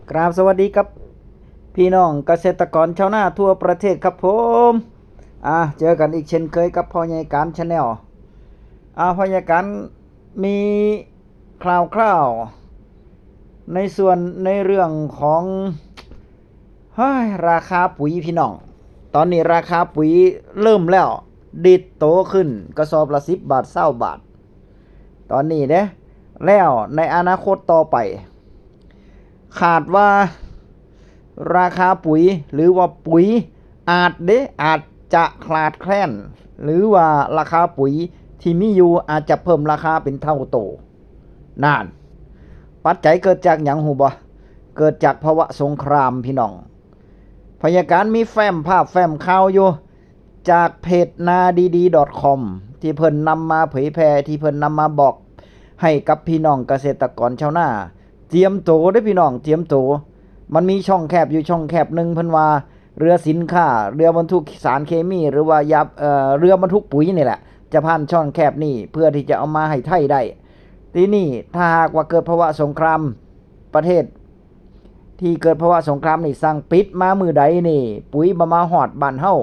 กราบสวัสดีครับพี่น้องเกษตรกรชาวนาทั่วประเทศครับผมเจอกันอีกเช่นเคยกับพ่อใหญ่การชาแนลพ่อใหญ่การมีคร่าวๆในส่วนในเรื่องของราคาปุ๋ยพี่น้องตอนนี้ราคาปุ๋ยเริ่มแล้วดิดโตขึ้นกระสอบละ10 บาท20 บาทตอนนี้เด้แล้วในอนาคตต่อไปขาดว่าราคาปุ๋ยหรือว่าปุ๋ยอาจจะขาดแคลนหรือว่าราคาปุ๋ยที่มีอยู่อาจจะเพิ่มราคาเป็นเท่าโตนานปัจจัยเกิดจากหยังหูบ่เกิดจากภาวะสงครามพี่น้องพยาการมีแฟ้มภาพแฟ้มข่าวอยู่จากเพจนาดี .com ที่เพิ่นนำมาเผยแพร่ที่เพิ่นนำมาบอกให้กับพี่น้องเกษตรกรชาวนาเตรียมโตเด้อพี่น้องเตรียมโตมันมีช่องแคบอยู่ช่องแคบหนึ่งเพิ่นว่าเรือสินค้าเรือบรรทุกสารเคมีหรือว่าเรือบรรทุกปุ๋ยนี่แหละจะผ่านช่องแคบนี่เพื่อที่จะเอามาให้ไทยได้ทีนี้ถ้าหากว่าเกิดภาวะสงครามประเทศที่เกิดภาวะสงครามนี่สั่งปิดมามือใดนี่ปุ๋ยบ่มาฮอดบ้านเฮา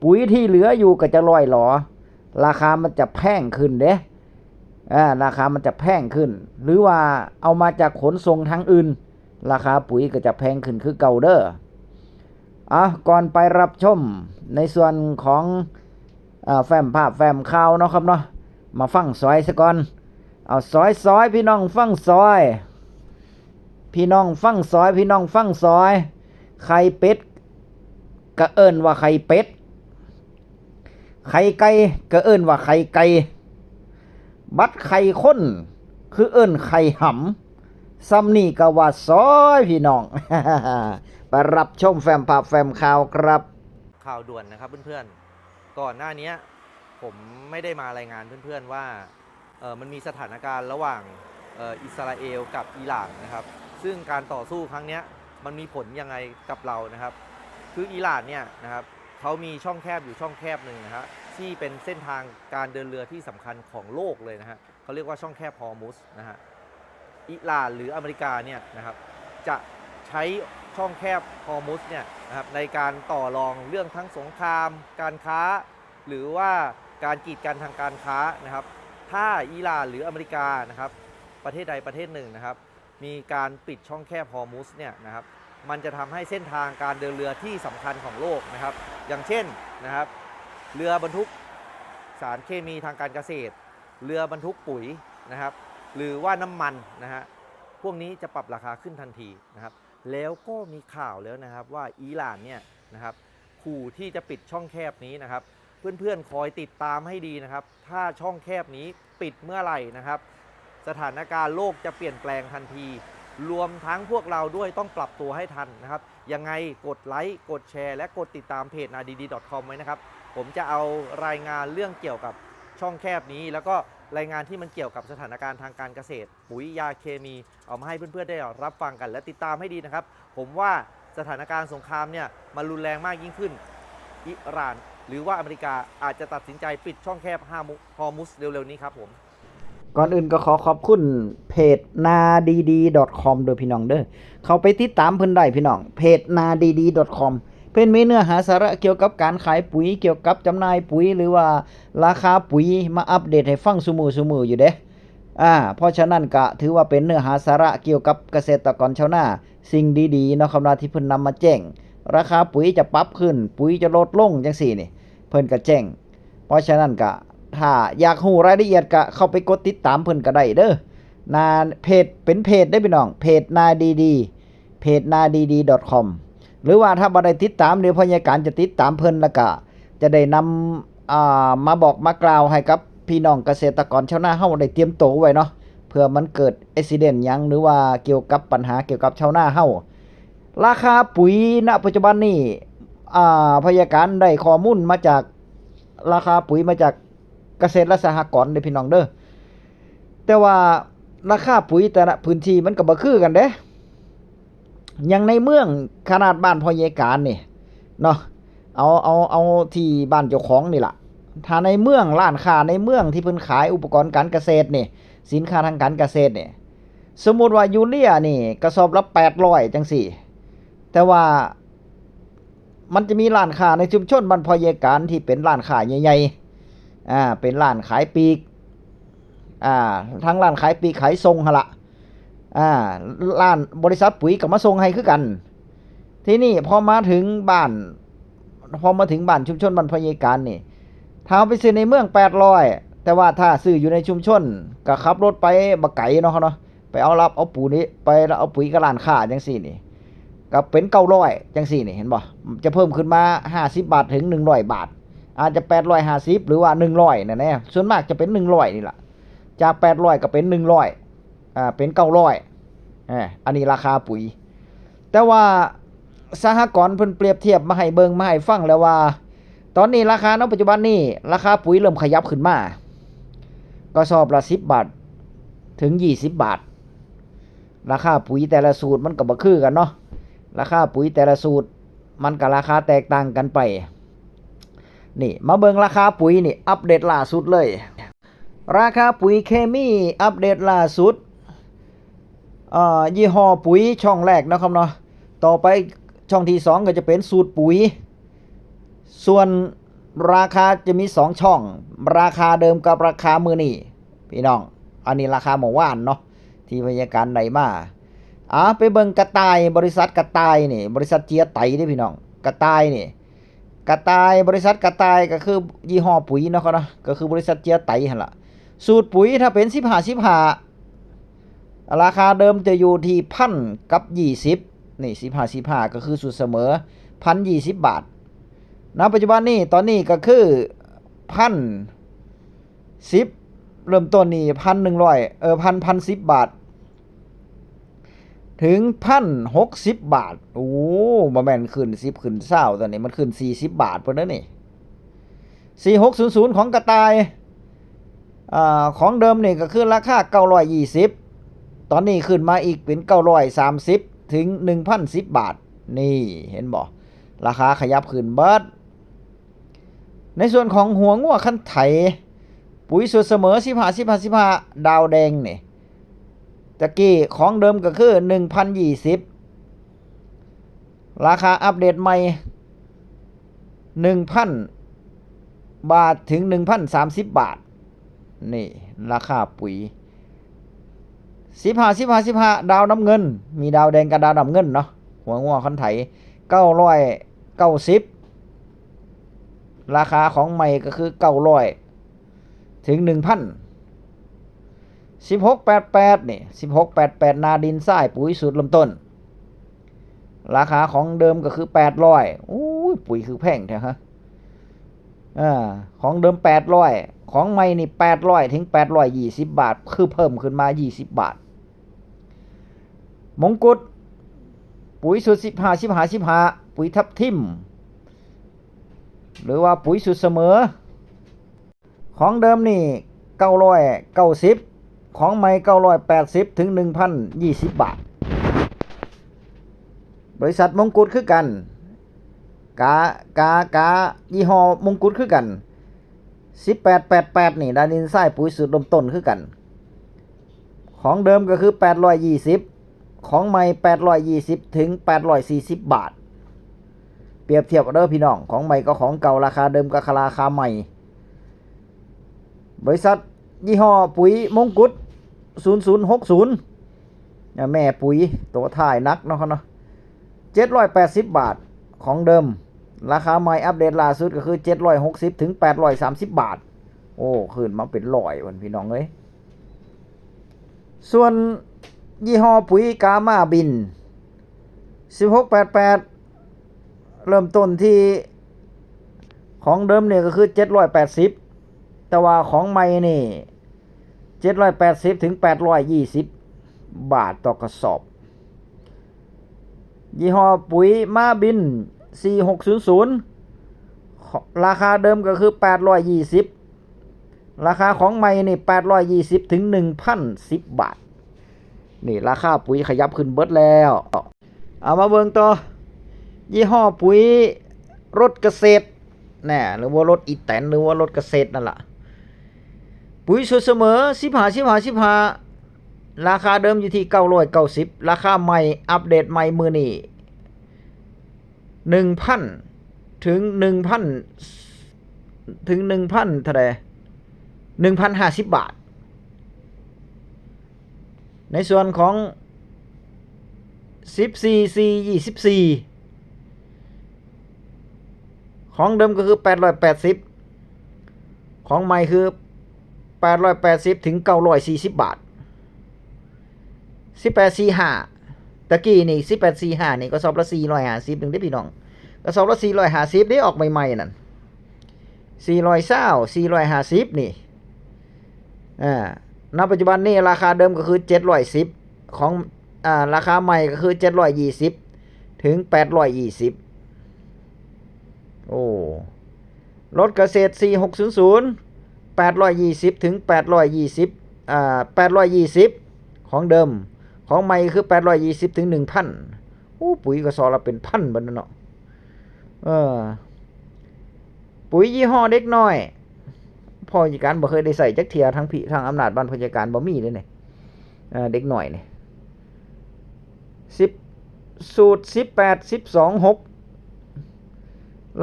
ปุ๋ยที่เหลืออยู่ก็จะร่อยหรอราคามันจะแพงขึ้นเด้ราคามันจะแพงขึ้นหรือว่าเอามาจากขนส่งทางอื่นราคาปุ๋ยก็จะแพงขึ้นคือเก่าเด้อก่อนไปรับชมในส่วนของแฟ้มภาพแฟ้มข่าวเนาะครับเนาะมาฟังซอยซะก่อนเอาซอยพี่น้องฟังซอยพี่น้องฟังซอยพี่น้องฟังซอยไข่เป็ดก็เอิ้นว่าไข่เป็ดไข่ไก่ก็เอิ้นว่าไข่ไก่บัดไข่ข้นคือเอิ้นไข่หำซ้ำนี่ก็ว่าซอยพี่น้อง ไปรับชมแฟ้มภาพแฟ้มข่าวครับข่าวด่วนนะครับเพื่อนๆก่อนหน้านี้ผมไม่ได้มารายงานเพื่อนๆว่ามันมีสถานการณ์ระหว่างอิสราเอลกับอิหร่านนะครับซึ่งการต่อสู้ครั้งนี้มันมีผลยังไงกับเรานะครับคืออิหร่านเนี่ยนะครับเขามีช่องแคบอยู่ช่องแคบหนึ่งนะฮะที่เป็นเส้นทางการเดินเรือที่สำคัญของโลกเลยนะฮะเขาเรียกว่าช่องแคบฮอร์มุสนะฮะอิหร่านหรืออเมริกาเนี่ยนะครับจะใช้ช่องแคบฮอร์มุสเนี่ยนะครับในการต่อรองเรื่องทั้งสงครามการค้าหรือว่าการกีดกันทางการค้านะครับถ้าอิหร่านหรืออเมริกานะครับประเทศใดประเทศหนึ่งนะครับมีการปิดช่องแคบฮอร์มุสเนี่ยนะครับมันจะทำให้เส้นทางการเดินเรือที่สำคัญของโลกนะครับอย่างเช่นนะครับเรือบรรทุกสารเคมีทางการเกษตรเรือบรรทุกปุ๋ยนะครับหรือว่าน้ำมันนะฮะพวกนี้จะปรับราคาขึ้นทันทีนะครับแล้วก็มีข่าวแล้วนะครับว่าอิหร่านเนี่ยนะครับขู่ที่จะปิดช่องแคบนี้นะครับเพื่อนๆคอยติดตามให้ดีนะครับถ้าช่องแคบนี้ปิดเมื่อไหร่นะครับสถานการณ์โลกจะเปลี่ยนแปลงทันทีรวมทั้งพวกเราด้วยต้องปรับตัวให้ทันนะครับยังไงกดไลค์กดแชร์และกดติดตามเพจ nadidi.com ไว้นะครับผมจะเอารายงานเรื่องเกี่ยวกับช่องแคบนี้แล้วก็รายงานที่มันเกี่ยวกับสถานการณ์ทางการเกษตรปุ๋ยยาเคมีเอามาให้เพื่อนๆได้รับฟังกันและติดตามให้ดีนะครับผมว่าสถานการณ์สงครามเนี่ยมันรุนแรงมากยิ่งขึ้นอิหร่านหรือว่าอเมริกาอาจจะตัดสินใจปิดช่องแคบฮอร์มุสเร็วๆนี้ครับผมก่อนอื่นก็ขอขอบคุณเพจนาดี .com โดยพี่น้องเด้อเขาไปติดตามเพิ่นได้พี่น้องเพจนาดี .com เพิ่นมีเนื้อหาสาระเกี่ยวกับการขายปุ๋ยเกี่ยวกับจำหน่ายปุ๋ยหรือว่าราคาปุ๋ยมาอัปเดตให้ฟังซุมื้ออยู่เด้เพราะฉะนั้นก็ถือว่าเป็นเนื้อหาสาระเกี่ยวกับเกษตรกรชาวนาสิ่งดีๆเนาะครับที่เพิ่นนำมาแจ้งราคาปุ๋ยจะปรับขึ้นปุ๋ยจะลดลงจังซี่นี่เพิ่นก็แจ้งเพราะฉะนั้นก็ถ้าอยากรู้รายละเอียดก็เข้าไปกดติดตามเพิ่นก็ได้เด้อนาเพจเป็นเพจได้พี่น้องเพจนาดีเพจนาดี .com หรือว่าถ้าบ่ได้ติดตามเดี๋ยวพยาการจะติดตามเพิ่นแล้วก็จะได้นำมาบอกมากล่าวให้กับพี่น้องเกษตรกรชาวนาเฮาได้เตรียมตัวไว้เนาะเพื่อมันเกิดอุบิเหตุหยังหรือว่าเกี่ยวกับปัญหาเกี่ยวกับชาวนาเฮาราคาปุ๋ยณปัจจุบันนี้พยาการได้ข้อมูลมาจากราคาปุ๋ยมาจากเกษตรและสหกรณ์เด้อพี่น้องเด้อแต่ว่าราคาปุ๋ยแต่ละพื้นที่มันก็บ่คือกันเด้อย่างในเมืองขนาดบ้านพ่อใหญ่การนี่เนาะเอาที่บ้านเจ้าของนี่ล่ะถ้าในเมืองร้านค้าในเมืองที่เพิ่นขายอุปกรณ์การเกษตรนี่สินค้าทางการเกษตรนี่ สมมุติว่ายูเรียนี่กระสอบละ800จังซี่แต่ว่ามันจะมีร้านค้าในชุมชนบรรพยาการที่เป็นร้านค้าใหญ่ๆเป็นร้านขายปลีกทั้งร้านขายปลีกขายส่งหั่นล่ะร้านบริษัทปุ๋ยก็มาส่งให้คือกันที่นี่พอมาถึงบ้านชุมชนบรรพยาการนี่ถ้าเอาไปซื้อในเมือง800แต่ว่าถ้าซื้ออยู่ในชุมชนก็ขับรถไปบักไก่เนาะไปเอาปุ๋ยนี้ไปแล้วเอาปุ๋ยกับร้านค้าจังซี่นี่ก็เป็น900จังซี่นี่เห็นบ่จะเพิ่มขึ้นมา50บาทถึง100บาทอาจจะ850หรือว่า100นั่นแหละส่วนมากจะเป็น100นี่ล่ะจาก800ก็เป็น100เป็น900อันนี้ราคาปุ๋ยแต่ว่าสหกรณ์เพิ่นเปรียบเทียบมาให้เบิ่งมาให้ฟังแล้วว่าตอนนี้ราคาณปัจจุบันนี้ราคาปุ๋ยเริ่มขยับขึ้นมาก็สอบละ10บาทถึง20บาทราคาปุ๋ยแต่ละสูตรมันก็บ่คือกันเนาะราคาปุ๋ยแต่ละสูตรมันก็ราคาแตกต่างกันไปนี่มาเบิ่งราคาปุ๋ยนี่อัปเดตล่าสุดเลยราคาปุ๋ยเคมีอัปเดตล่าสุดยี่ห้อปุ๋ยช่องแรกนะครับเนาะต่อไปช่องที่2ก็จะเป็นสูตรปุ๋ยส่วนราคาจะมี2ช่องราคาเดิมกับราคามื้อนี้พี่น้องอันนี้ราคาเมื่อวานเนาะที่พยาการได้มาไปเบิ่งกระต่ายบริษัทกระต่ายนี่บริษัทเจียไตเด้พี่น้องกระต่ายนี่กระต่ายบริษัทกระต่ายก็คือยี่ห้อปุ๋ยเนาะครับเนาะก็คือบริษัทเจียไตหั่นล่ะสูตรปุ๋ยถ้าเป็น15ราคาเดิมจะอยู่ที่1,000กับ20นี่15ก็คือสูตรเสมอ1,020บาทณปัจจุบันนี้ตอนนี้ก็คือ1,010เริ่มต้นนี่1,100 1,010บาทถึง1,060บาทโอ้บ่แม่นขึ้น10ขึ้น20ตอนนี้มันขึ้น40บาทพุ่นเด้อนี่4600ของกระต่ายของเดิมนี่ก็คือราคา920ตอนนี้ขึ้นมาอีกเป็น930ถึง 1,010 บาทนี่เห็นบ่ราคาขยับขึ้นเบิดในส่วนของหัวงัวคันไถปุ๋ยสูตรเสมอ15ดาวแดงนี่ตะกี้ของเดิมก็คือ 1,020 ราคาอัปเดตใหม่ 1,000 บาทถึง 1,030 บาทนี่ราคาปุ๋ย15ดาวน้ำเงินมีดาวแดงกับดาวน้ำเงินเนาะหัวงัวคันไถ990ราคาของใหม่ก็คือ900ถึง 1,0001688นี่1688นาดินทรายปุ๋ยสูตรเริ่มต้นราคาของเดิมก็คือ800อู้ยปุ๋ยคือแพงแท้ฮะของเดิม800ของใหม่นี่800ถึง820บาทคือเพิ่มขึ้นมา20บาทมงกุฎปุ๋ยสูตร15ปุ๋ยทับทิมหรือว่าปุ๋ยสูตรเสมอของเดิมนี่990ของใหม่980ถึง 1,020 บาทบริษัทมงกุฎคือกันกายี่ห้อมงกุฎคือกัน1888นี่ดานินทรายปุ๋ยสูตรเริ่มต้นคือกันของเดิมก็คือ820ของใหม่820ถึง840บาทเปรียบเทียบกันเด้อพี่น้องของใหม่ก็ของเก่าราคาเดิมกับราคาใหม่บริษัทยี่ห้อปุ๋ยมงกุฎ0060แม่ปุ๋ยตัวถ่ายนักเนาะเนาะ780บาทของเดิมราคาใหม่อัปเดตล่าสุดก็คือ760ถึง830บาทโอ้ขึ้นมาเป็น100วันพี่น้องเอ้ยส่วนยี่ห้อปุ๋ยกามาบิน1688เริ่มต้นที่ของเดิมเนี่ยก็คือ780แต่ว่าของใหม่นี่780ถึง820บาทต่อกระสอบยี่ห้อปุ๋ยมาบิน4600ราคาเดิมก็คือ820ราคาของใหม่นี่820ถึง 1,010 บาทนี่ราคาปุ๋ยขยับขึ้นเบิดแล้วเอามาเบิ่งต่อยี่ห้อปุ๋ยรถเกษตรแน่หรือว่ารถอีแตนหรือว่ารถเกษตรนั่นล่ะปุ๋ยสูตรเสมอ15 ราคาเดิมอยู่ที่990ราคาใหม่อัปเดตใหม่มื้อนี้ 1,000 ถึง 1,000 ถึง 1,000 เท่าใด 1,050 บาทในส่วนของ 14C24 ของเดิมก็คือ880ของใหม่คือ880ถึง940บาท1845ตะกี้นี่1845นี่ก็สอบละ450นึงเด้พี่น้องก็สอบละ450ได้ออกใหม่ๆนั่น420 450นี่ณปัจจุบันนี้ราคาเดิมก็คือ710ของราคาใหม่ก็คือ720ถึง820โอ้รถเกษตร4600 820ถึง820820ของเดิมของใหม่คือ820ถึง 1,000 โอ้ปุ๋ยก็ซอละเป็นพันบัดนั้นเนาะปุ๋ยยี่ห้อเด็กน้อยพ่อราชการบ่เคยได้ใส่จักเที่ยทั้งทางอำนาจบ้านพยาการบ่มีเลยนี่เด็กน้อยนี่10สูตร18 12 6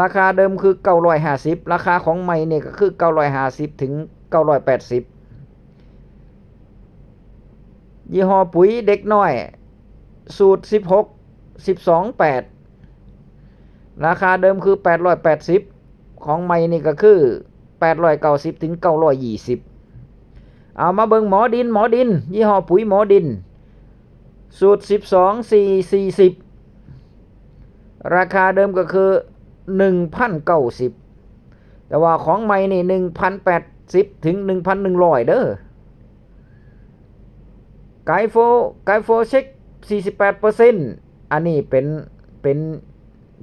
ราคาเดิมคือ950ราคาของใหม่นี่ก็คือ950ถึง980ยี่ห้อปุ๋ยเด็กน้อยสูตร16 12 8ราคาเดิมคือ880ของใหม่นี่ก็คือ890ถึง920เอามาเบิ่งหมอดินยี่ห้อปุ๋ยหมอดินสูตร12 4 40ราคาเดิมก็คือ 1,090 แต่ว่าของใหม่นี่ 1,080 ถึง 1,100 เด้อไกโฟเช็ค 48% อันนี้เป็น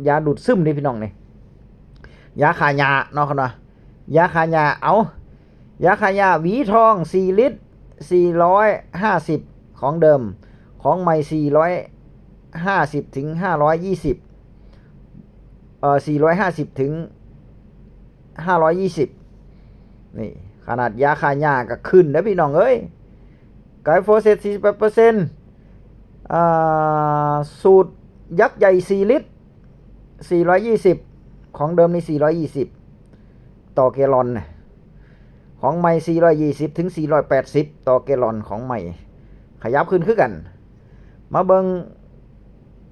ยาดูดซึมนี่พี่น้องนี่ยาฆ่าหญ้าเนาะครับเนาะยาฆ่าหญ้ายาฆ่าหญ้าหวีทอง4ลิตร450ของเดิมของใหม่450ถึง520450ถึง520นี่ขนาดยาฆ่าหญ้าก็ขึ้นนะพี่น้องเอ้ยไกโฟเซต 48% สูตรยักษ์ใหญ่4ลิตร420ของเดิมนี่420ต่อแกลลอนของใหม่420ถึง480ต่อแกลลอนของใหม่ขยับขึ้นคือกันมาเบิง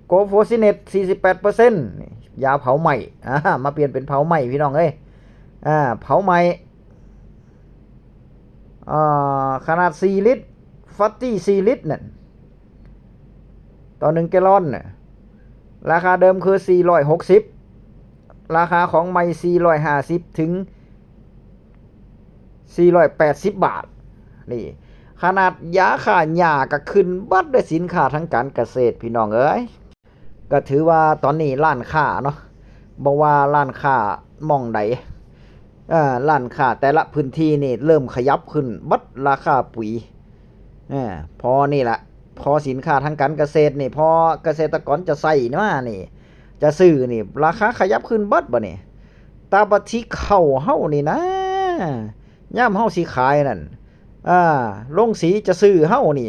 โกโฟซิเนต 48% ยาเผาไหม้มาเปลี่ยนเป็นเผาไหม้พี่น้องเอ้ยเผาไหม้ขนาด4ลิตรฟัตตี้4ลิตรนั่นต่อ1แกลลอนราคาเดิมคือ460ราคาของใหม่450ถึง480บาทนี่ขนาดยาฆ่าหญ้าก็ขึ้นบัดด้วยสินค้าทางการเกษตรพี่น้องเอ้ยก็ถือว่าตอนนี้ร้านค้าเนาะบ่ว่าร้านค้าหม่องใดร้านค้าแต่ละพื้นที่นี่เริ่มขยับขึ้นบัดราคาปุ๋ยพอนี่แหละพอสินค้าทางการเกษตรนี่พอเกษตรกรจะใส่นี่จะซื้อนี่ราคาขยับขึ้นบัดบ่นี่ตาบัดที่เข้าเฮานี่นะย่ามเฮาสิขายนั่นลงสีจะซื้อเฮานี่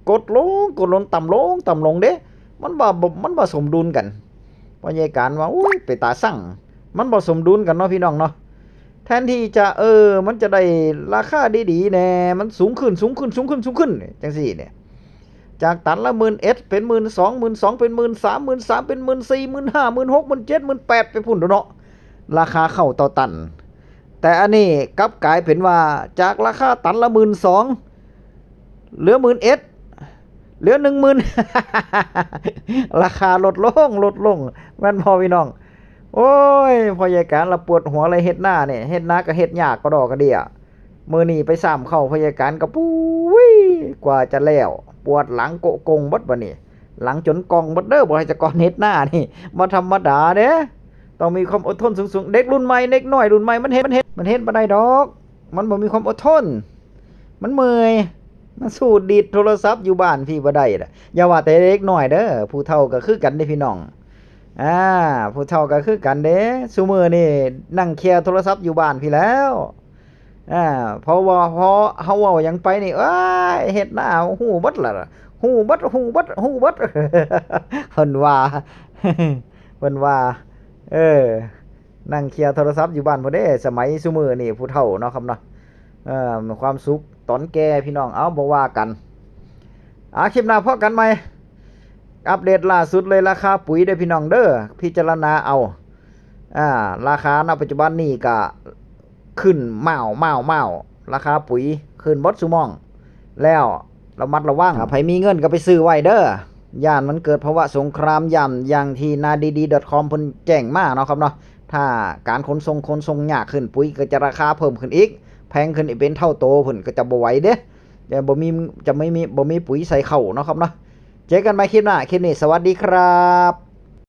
กดลงต่ำลงเด้มันบ่สมดุลกันพยาการว่าอุ้ยไปตาสั่งมันบ่สมดุลกันเนาะพี่น้องเนาะแทนที่จะมันจะได้ราคาดีๆแน่มันสูงขึ้นจังซี่เนี่ยจากตันละ 10,000 เป็น 12,000 12,000 เป็น 13,000 13,000 เป็น 14,000 15,000 16,000 17,000 18,000ไปพุ่นเนาะราคาเข้าต่อตันแต่อันนี้กลับกลายเป็นว่าจากราคาตันละ 12,000 เหลือ 11,000 เหลือ 10,000 ราคาลดลงแม่นพ่อพี่น้องโอ้ยพ่อใหญ่การละปวดหัวเลยเฮ็ดหน้าเนี่ยเฮ็ดนาก็เฮ็ดยากกระดอกกระเดี่ยมื้อนี้ไปซ้ำเข้าพ่อใหญ่การก็ปุ้ยกว่าจะแล้วปวดหลังโกะกงบัดบัดนี้หลังจนกองบัดเด้อบ่ให้จะก่อนเฮ็ดหน้านี่บ่ธรรมดาเด้ต้องมีความอดทนสูงๆเด็กรุ่นใหม่เด็กน้อยรุ่นใหม่มันเฮ็ดบ่ได้ดอกมันบ่มีความอดทนมันเมื่อยมันสู้ดีดโทรศัพท์อยู่บ้านพี่บ่ได้ล่ะอย่าว่าแต่เด็กน้อยเด้อผู้เฒ่าก็คือกันเด้พี่น้องผู้เฒ่าก็คือกันเด้ซุมื้อนี่นั่งแค่โทรศัพท์อยู่บ้านพี่แล้ว เพราะว่าพอเฮาเว้าหยังไปนี่เอ้ยเฮ็ดหน้าฮู้เบิดล่ะฮู้เบิด เพิ่นว่าเพิ่นว่าเออนั่งเคลียร์โทรศัพท์อยู่บ้านพุ่นเด้สมัยซุมื้อนี่ผู้เฒ่าเนาะครับเนาะมีความสุขตอนแก่พี่น้องเอาบ่ว่ากันคลิปหน้าพบกันใหม่อัปเดตล่าสุดเลยราคาปุ๋ยเด้อพี่น้องเด้อพิจารณาเอาราคาณปัจจุบันนี้ก็ขึ้นเมาราคาปุ๋ยขึ้นบดซุม่องแล้วระมัดระวังไผมีเงินก็ไปซื้อไว้เด้อย่านมันเกิดภาวะสงครามย่ำอย่างที่nadidi.com เพิ่นแจ้งมาเนาะครับเนาะถ้าการขนส่งยากขึ้นปุ๋ยก็จะราคาเพิ่มขึ้นอีกแพงขึ้นอีกเป็นเท่าโตเพิ่นก็จะบ่ไหวเด้จะบ่มีปุ๋ยใส่เข้าเนาะครับเนาะเจอกันใหม่คลิปหน้าคลิปนี้สวัสดีครับ